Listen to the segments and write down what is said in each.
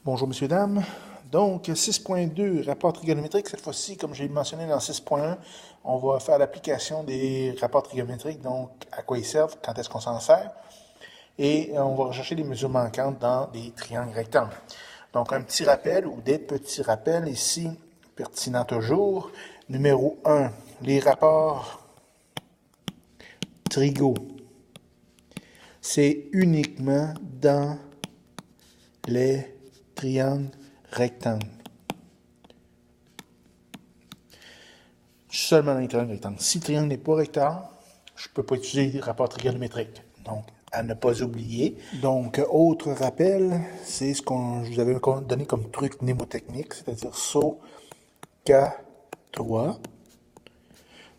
Bonjour, messieurs, dames. Donc, 6.2, rapport trigonométrique. Cette fois-ci, comme j'ai mentionné dans 6.1, on va faire l'application des rapports trigonométriques, donc à quoi ils servent, quand est-ce qu'on s'en sert, et on va rechercher les mesures manquantes dans des triangles rectangles. Donc, un petit rappel ou des petits rappels ici, pertinents toujours. Numéro 1, les rapports trigo. C'est uniquement dans les triangles rectangles. Seulement dans les triangles rectangles. Si le triangle n'est pas rectangle, je ne peux pas utiliser les rapports trigonométriques. Donc, à ne pas oublier. Donc, autre rappel, c'est ce que je vous avais donné comme truc mnémotechnique, c'est-à-dire saut K3.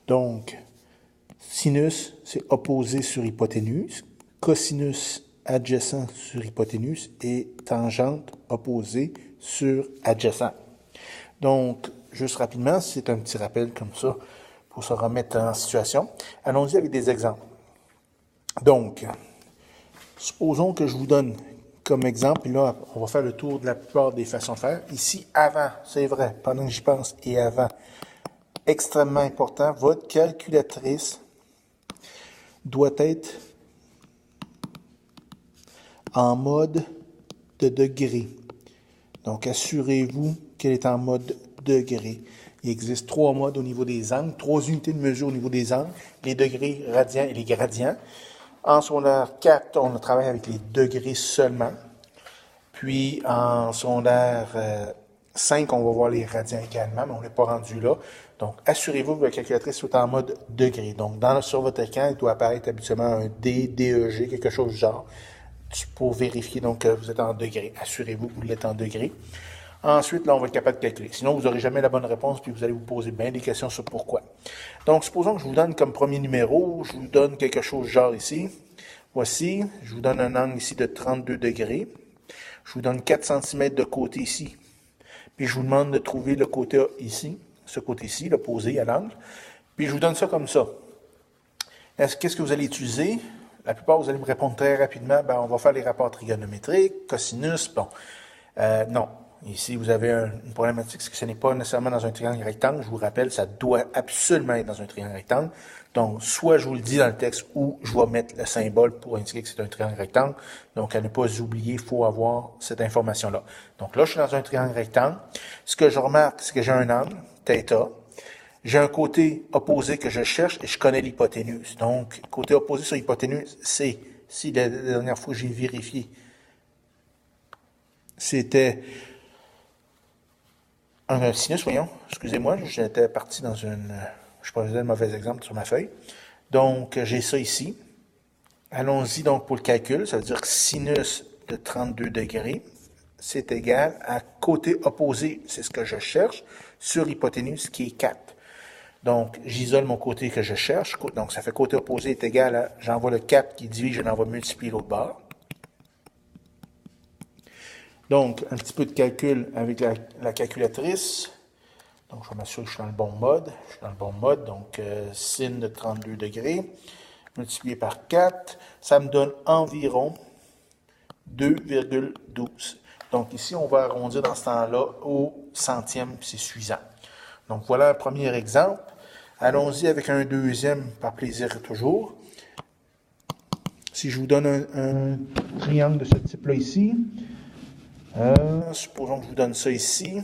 Donc, sinus, c'est opposé sur hypoténuse. Cosinus, adjacent sur hypoténuse. Et tangente, opposée sur adjacent. Donc, juste rapidement, c'est un petit rappel comme ça pour se remettre en situation. Allons-y avec des exemples. Donc, supposons que je vous donne comme exemple, et là, on va faire le tour de la plupart des façons de faire. Ici, avant, c'est vrai, pendant que j'y pense, et avant, extrêmement important, votre calculatrice doit être en mode de degré. Donc, assurez-vous qu'elle est en mode degré. Il existe 3 modes au niveau des angles, 3 unités de mesure au niveau des angles, les degrés radians et les gradients. En secondaire 4, on travaille avec les degrés seulement. Puis en secondaire 5, on va voir les radians également, mais on n'est pas rendu là. Donc, assurez-vous que votre calculatrice soit en mode degré. Donc, sur votre écran, il doit apparaître habituellement un D, DEG, quelque chose du genre, pour vérifier donc que vous êtes en degré. Assurez-vous que vous l'êtes en degré. Ensuite, là, on va être capable de calculer. Sinon, vous n'aurez jamais la bonne réponse, puis vous allez vous poser bien des questions sur pourquoi. Donc, supposons que je vous donne comme premier numéro, je vous donne quelque chose genre ici. Voici, je vous donne un angle ici de 32 degrés. Je vous donne 4 cm de côté ici. Puis, je vous demande de trouver le côté ici, ce côté-ci, l'opposé à l'angle. Puis, je vous donne ça comme ça. Qu'est-ce que vous allez utiliser? La plupart, vous allez me répondre très rapidement, on va faire les rapports trigonométriques, cosinus, non. Ici, vous avez une problématique, c'est que ce n'est pas nécessairement dans un triangle rectangle. Je vous rappelle, ça doit absolument être dans un triangle rectangle. Donc, soit je vous le dis dans le texte, ou je vais mettre le symbole pour indiquer que c'est un triangle rectangle. Donc, à ne pas oublier, il faut avoir cette information-là. Donc là, je suis dans un triangle rectangle. Ce que je remarque, c'est que j'ai un angle, θ. J'ai un côté opposé que je cherche et je connais l'hypoténuse. Donc, côté opposé sur l'hypoténuse, c'est, si la dernière fois j'ai vérifié, c'était un sinus, voyons, excusez-moi, j'étais parti dans je prenais un mauvais exemple sur ma feuille. Donc, j'ai ça ici. Allons-y donc pour le calcul, ça veut dire que sinus de 32 degrés, c'est égal à côté opposé, c'est ce que je cherche, sur hypoténuse qui est 4. Donc, j'isole mon côté que je cherche. Donc, ça fait côté opposé est égal à, j'envoie le 4 qui divise, je l'envoie multiplier l'autre bord. Donc, un petit peu de calcul avec la calculatrice. Donc, je vais m'assurer que je suis dans le bon mode. Je suis dans le bon mode. Donc, sin de 32 degrés multiplié par 4, ça me donne environ 2,12. Donc, ici, on va arrondir dans ce temps-là au centième, c'est suffisant. Donc, voilà un premier exemple. Allons-y avec un deuxième, par plaisir toujours. Si je vous donne un triangle de ce type-là ici, supposons que je vous donne ça ici.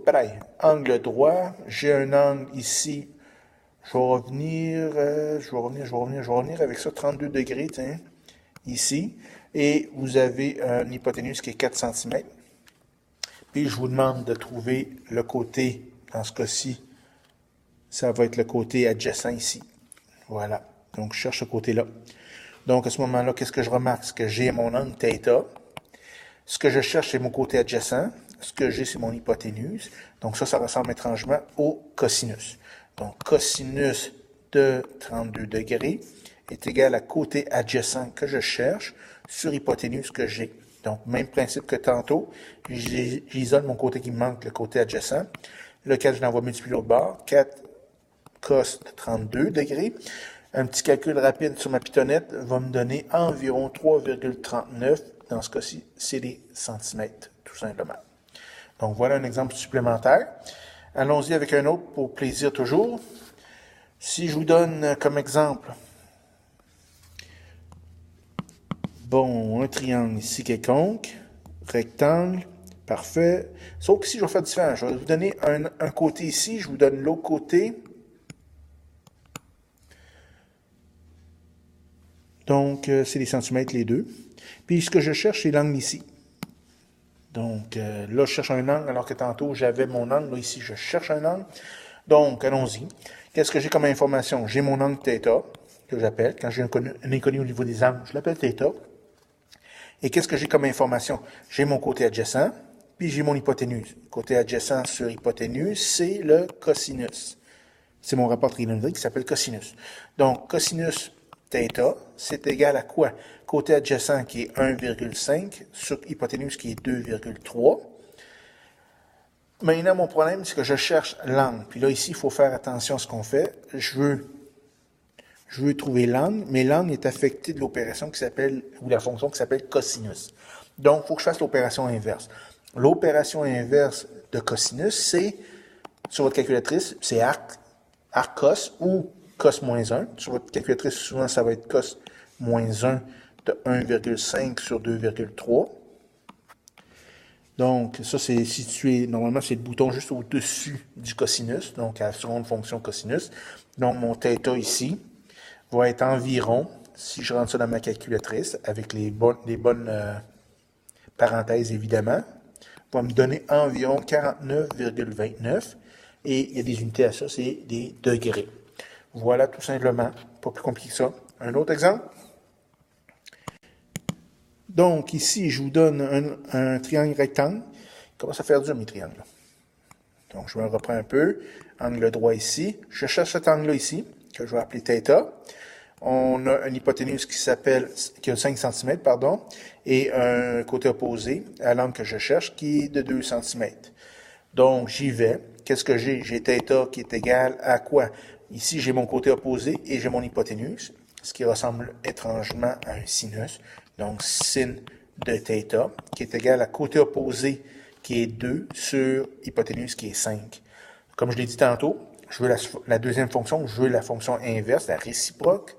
Pareil, angle droit. J'ai un angle ici. Je vais revenir avec ça, 32 degrés, tiens, ici. Et vous avez une hypoténuse qui est 4 cm. Puis je vous demande de trouver le côté, dans ce cas-ci, ça va être le côté adjacent ici. Voilà. Donc, je cherche ce côté-là. Donc, à ce moment-là, qu'est-ce que je remarque? C'est que j'ai mon angle θ. Ce que je cherche, c'est mon côté adjacent. Ce que j'ai, c'est mon hypoténuse. Donc, ça ressemble étrangement au cosinus. Donc, cosinus de 32 degrés est égal à côté adjacent que je cherche sur hypoténuse que j'ai. Donc, même principe que tantôt, j'isole mon côté qui me manque, le côté adjacent, lequel je l'envoie multiplier l'autre bord, 4 cos de 32 degrés. Un petit calcul rapide sur ma pitonnette va me donner environ 3,39. Dans ce cas-ci, c'est des centimètres, tout simplement. Donc, voilà un exemple supplémentaire. Allons-y avec un autre pour plaisir toujours. Si je vous donne comme exemple, bon, un triangle ici quelconque, rectangle, parfait. Sauf que si je vais faire différent, je vais vous donner un côté ici, je vous donne l'autre côté. Donc, c'est les centimètres les deux. Puis, ce que je cherche, c'est l'angle ici. Donc, là, je cherche un angle, alors que tantôt, j'avais mon angle. Là, ici, je cherche un angle. Donc, allons-y. Qu'est-ce que j'ai comme information? J'ai mon angle θ, que j'appelle. Quand j'ai un inconnu au niveau des angles, je l'appelle θ. Et qu'est-ce que j'ai comme information? J'ai mon côté adjacent, puis j'ai mon hypoténuse. Côté adjacent sur hypoténuse, c'est le cosinus. C'est mon rapport trigonométrique qui s'appelle cosinus. Donc, cosinus θ, c'est égal à quoi? Côté adjacent qui est 1,5 sur hypoténuse qui est 2,3. Maintenant, mon problème, c'est que je cherche l'angle. Puis là, ici, il faut faire attention à ce qu'on fait. Je veux trouver l'angle, mais l'angle est affecté de l'opération qui s'appelle, ou la fonction qui s'appelle cosinus. Donc, il faut que je fasse l'opération inverse. L'opération inverse de cosinus, c'est, sur votre calculatrice, c'est arc cos ou cos moins 1. Sur votre calculatrice, souvent, ça va être cos moins 1 de 1,5 sur 2,3. Donc, ça, c'est situé, normalement, c'est le bouton juste au-dessus du cosinus, donc à la seconde fonction cosinus. Donc, mon θ ici va être environ, si je rentre ça dans ma calculatrice, avec les bonnes parenthèses, évidemment, va me donner environ 49,29. Et il y a des unités à ça, c'est des degrés. Voilà, tout simplement. Pas plus compliqué que ça. Un autre exemple. Donc, ici, je vous donne un triangle rectangle. Il commence à faire dur, mes triangles. Donc, je me reprends un peu. Angle droit ici. Je cherche cet angle-là ici, que je vais appeler θ. On a une hypoténuse qui a 5 cm, pardon, et un côté opposé à l'angle que je cherche, qui est de 2 cm. Donc, j'y vais. Qu'est-ce que j'ai? J'ai θ qui est égal à quoi? Ici, j'ai mon côté opposé et j'ai mon hypoténuse, ce qui ressemble étrangement à un sinus. Donc, sin de θ, qui est égal à côté opposé, qui est 2, sur hypoténuse, qui est 5. Comme je l'ai dit tantôt, je veux la deuxième fonction, je veux la fonction inverse, la réciproque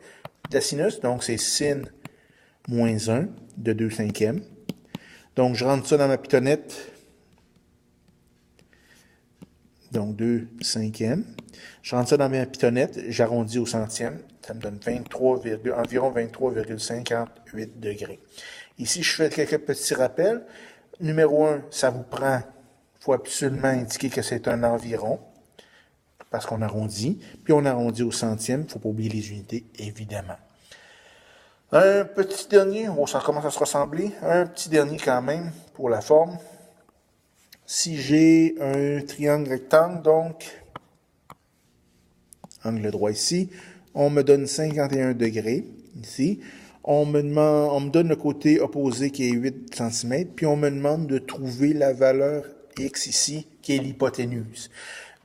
de la sinus. Donc, c'est sin moins 1 de 2 cinquièmes. Donc, je rentre ça dans ma pitonnette. Donc, 2 cinquièmes. Je rentre ça dans ma pitonnette, j'arrondis au centième. Ça me donne environ 23,58 degrés. Ici, je fais quelques petits rappels. Numéro 1, ça vous prend, il faut absolument indiquer que c'est un environ, parce qu'on arrondit. Puis on arrondit au centième, il ne faut pas oublier les unités, évidemment. Un petit dernier, ça commence à se ressembler. Un petit dernier quand même, pour la forme. Si j'ai un triangle rectangle, donc, angle droit ici, on me donne 51 degrés, ici. On me donne le côté opposé qui est 8 cm, puis on me demande de trouver la valeur x ici, qui est l'hypoténuse.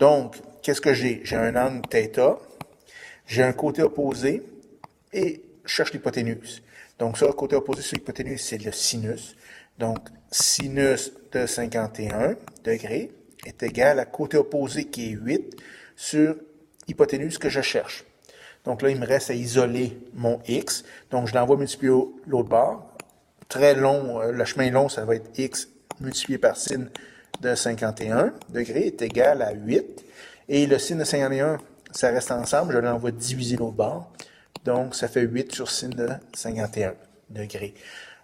Donc, qu'est-ce que j'ai? J'ai un angle θ, j'ai un côté opposé, et je cherche l'hypoténuse. Donc, ça, le côté opposé sur l'hypoténuse, c'est le sinus. Donc, sinus de 51 degrés est égal à côté opposé qui est 8 sur hypoténuse que je cherche. Donc là, il me reste à isoler mon x. Donc, je l'envoie multiplier l'autre bord. Très long, le chemin long, ça va être x multiplié par sin de 51 degrés est égal à 8. Et le sin de 51, ça reste ensemble. Je l'envoie diviser l'autre bord. Donc, ça fait 8 sur sin de 51 degrés.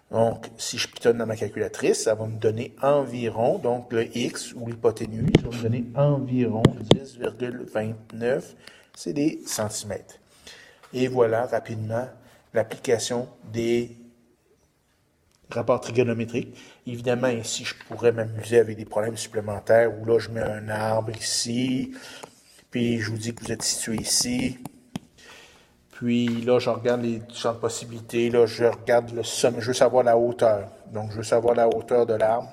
Donc, si je pitonne dans ma calculatrice, ça va me donner environ, donc le x ou l'hypoténuse, va me donner environ 10,29, c'est des centimètres. Et voilà rapidement l'application des rapports trigonométriques. Évidemment, ici, je pourrais m'amuser avec des problèmes supplémentaires où là, je mets un arbre ici, puis je vous dis que vous êtes situé ici. Puis là, je regarde les différentes possibilités. Là, je regarde le sommet. Je veux savoir la hauteur. Donc, je veux savoir la hauteur de l'arbre.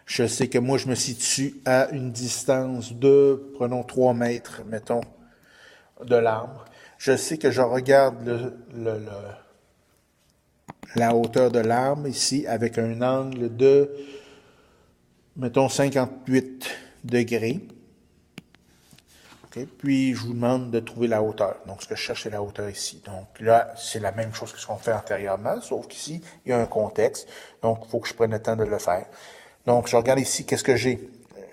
Je sais que moi, je me situe à une distance de, prenons 3 mètres, mettons, de l'arbre. Je sais que je regarde la hauteur de l'arbre ici avec un angle de, mettons, 58 degrés. Okay. Puis, je vous demande de trouver la hauteur. Donc, ce que je cherche, c'est la hauteur ici. Donc, là, c'est la même chose que ce qu'on fait antérieurement, sauf qu'ici, il y a un contexte. Donc, il faut que je prenne le temps de le faire. Donc, je regarde ici, qu'est-ce que j'ai?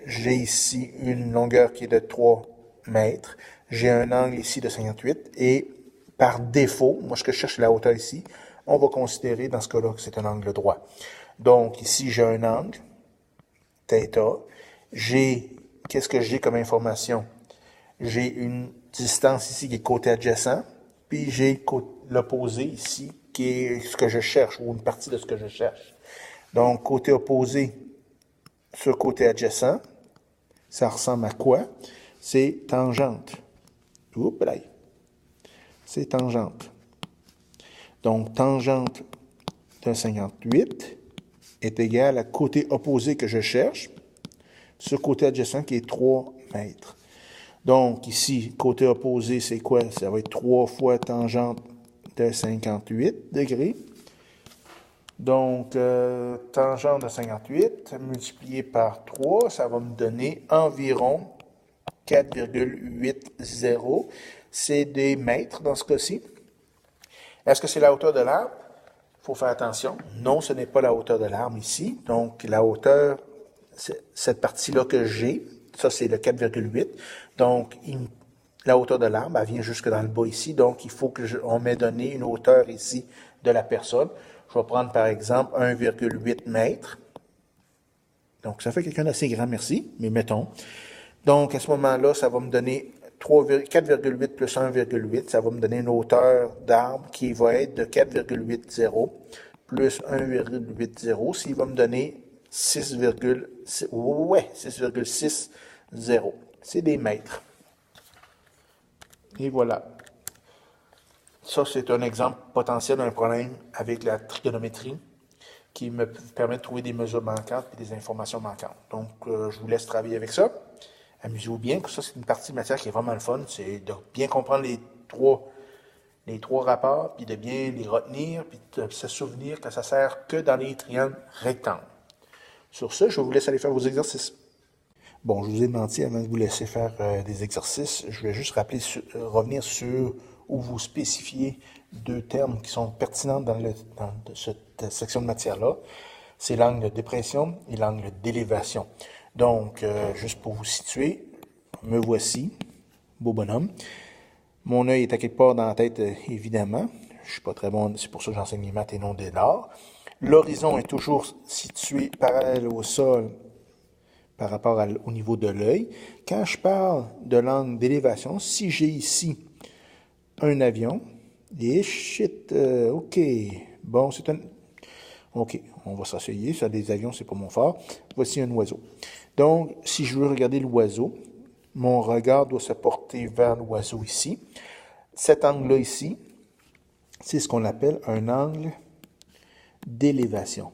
J'ai ici une longueur qui est de 3 mètres. J'ai un angle ici de 58. Et par défaut, moi, ce que je cherche, c'est la hauteur ici. On va considérer, dans ce cas-là, que c'est un angle droit. Donc, ici, j'ai un angle, θ. Qu'est-ce que j'ai comme information? J'ai une distance ici qui est côté adjacent, puis j'ai l'opposé ici qui est ce que je cherche, ou une partie de ce que je cherche. Donc, côté opposé sur côté adjacent, ça ressemble à quoi? C'est tangente. Oups, là. C'est tangente. Donc, tangente de 58 est égale à côté opposé que je cherche, sur côté adjacent qui est 3 mètres. Donc, ici, côté opposé, c'est quoi? Ça va être 3 fois tangente de 58 degrés. Donc, tangente de 58 multiplié par 3, ça va me donner environ 4,80. C'est des mètres dans ce cas-ci. Est-ce que c'est la hauteur de l'arbre? Il faut faire attention. Non, ce n'est pas la hauteur de l'arbre ici. Donc, la hauteur, cette partie-là que j'ai, ça, c'est le 4,8. Donc, la hauteur de l'arbre, elle vient jusque dans le bas ici. Donc, il faut qu'on m'ait donné une hauteur ici de la personne. Je vais prendre, par exemple, 1,8 mètres. Donc, ça fait quelqu'un d'assez grand, merci, mais mettons. Donc, à ce moment-là, ça va me donner 4,8 plus 1,8. Ça va me donner une hauteur d'arbre qui va être de 4,80 plus 1,80. S'il va me donner 6,60. C'est des mètres. Et voilà. Ça, c'est un exemple potentiel d'un problème avec la trigonométrie qui me permet de trouver des mesures manquantes et des informations manquantes. Donc, je vous laisse travailler avec ça. Amusez-vous bien. Ça, c'est une partie de matière qui est vraiment le fun. C'est de bien comprendre les trois rapports, puis de bien les retenir, puis de se souvenir que ça ne sert que dans les triangles rectangles. Sur ce, je vous laisse aller faire vos exercices. Bon, je vous ai menti avant de vous laisser faire des exercices. Je vais juste revenir sur où vous spécifiez deux termes qui sont pertinents dans cette section de matière-là. C'est l'angle de dépression et l'angle d'élévation. Donc, juste pour vous situer, me voici, beau bonhomme. Mon œil est à quelque part dans la tête, évidemment. Je ne suis pas très bon, c'est pour ça que j'enseigne les maths et non des arts. L'horizon est toujours situé parallèle au sol par rapport au niveau de l'œil. Quand je parle de l'angle d'élévation, si j'ai ici un avion, et shit, OK, bon, c'est un... OK, on va s'asseoir, ça, des avions, c'est pas mon fort. Voici un oiseau. Donc, si je veux regarder l'oiseau, mon regard doit se porter vers l'oiseau ici. Cet angle-là ici, c'est ce qu'on appelle un angle d'élévation.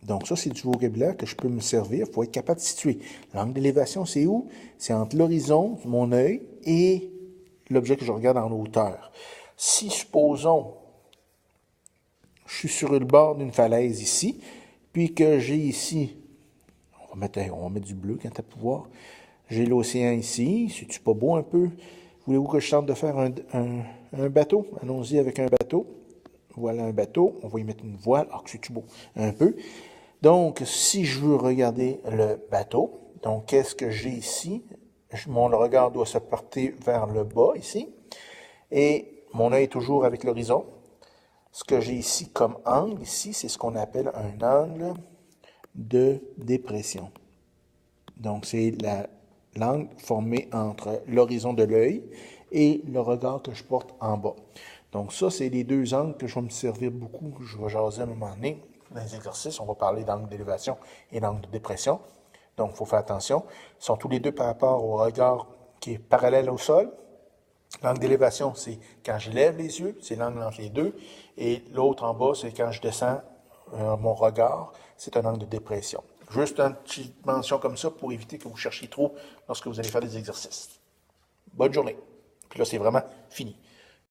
Donc, ça, c'est du vocabulaire que je peux me servir. Il faut être capable de situer. L'angle d'élévation, c'est où? C'est entre l'horizon, mon œil, et l'objet que je regarde en hauteur. Si, supposons, je suis sur le bord d'une falaise ici, puis que j'ai ici, on va mettre du bleu quand à pouvoir, j'ai l'océan ici, c'est-tu pas beau un peu? Voulez-vous que je tente de faire un bateau? Allons-y avec un bateau. Voilà un bateau, on va y mettre une voile, que c'est-tu beau? Un peu. Donc, si je veux regarder le bateau, donc qu'est-ce que j'ai ici? Mon regard doit se porter vers le bas ici, et mon œil est toujours avec l'horizon. Ce que j'ai ici comme angle, ici, c'est ce qu'on appelle un angle de dépression. Donc, c'est l'angle formé entre l'horizon de l'œil et le regard que je porte en bas. Donc, ça, c'est les deux angles que je vais me servir beaucoup. Je vais jaser à un moment donné dans les exercices. On va parler d'angle d'élévation et d'angle de dépression. Donc, il faut faire attention. Ils sont tous les deux par rapport au regard qui est parallèle au sol. L'angle d'élévation, c'est quand je lève les yeux, c'est l'angle entre les deux. Et l'autre en bas, c'est quand je descends mon regard, c'est un angle de dépression. Juste une petite mention comme ça pour éviter que vous cherchiez trop lorsque vous allez faire des exercices. Bonne journée. Puis là, c'est vraiment fini.